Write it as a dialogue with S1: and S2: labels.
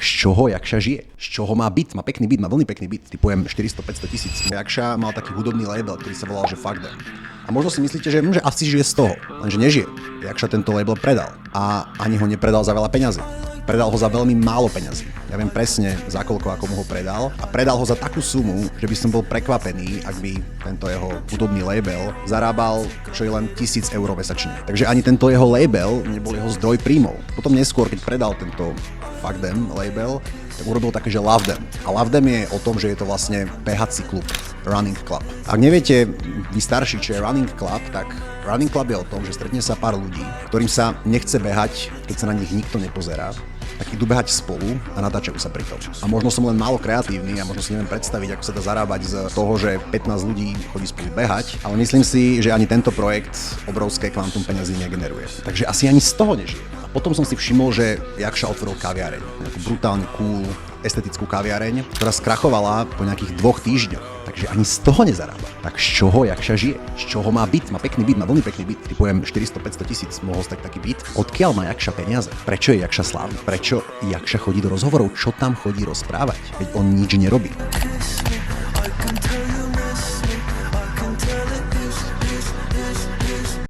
S1: z čoho Jakša žije? Z čoho má byt? Má pekný byt, má veľmi pekný byt. Typujem 400-500 tisíc. Jakša mal taký hudobný label, ktorý sa volal, že Fuck Them. A možno si myslíte, že asi žije z toho, lenže nežije. Jakša tento label predal a ani ho nepredal za veľa peňazí. Predal ho za veľmi málo peňazí. Ja viem presne, za koľko ako mu ho predal. A predal ho za takú sumu, že by som bol prekvapený, ak by tento jeho hudobný label zarábal čo je len 1000 eur mesačne. Takže ani tento jeho label nebol jeho zdroj príjmov. Potom neskôr, keď predal tento Fuck Them label, tak urobil také, že Love Them. A Love Them je o tom, že je to vlastne behací klub, running club. Ak neviete, vy starší, čo je running club, tak running club je o tom, že stretne sa pár ľudí, ktorým sa nechce behať, keď sa na nich nikto nepozerá, tak idú behať spolu a natáčajú sa pri tom. A možno som len málo kreatívny a možno si neviem predstaviť, ako sa dá zarábať z toho, že 15 ľudí chodí spolu behať, ale myslím si, že ani tento projekt obrovské kvantum peňazí negeneruje. Takže asi ani z toho nežije. A potom som si všimol, že Jakša otvoril kaviareň, nejakú brutálne cool, estetickú kaviareň, ktorá skrachovala po nejakých 2 týždňoch. Takže ani z toho nezarába. Tak z čoho Jakša žije? Z čoho má byt? Má pekný byt, má veľmi pekný byt. Typujem 400-500 tisíc, mohol stať taký byt. Odkiaľ má Jakša peniaze? Prečo je Jakša slávny? Prečo Jakša chodí do rozhovorov? Čo tam chodí rozprávať? Veď on nič nerobí.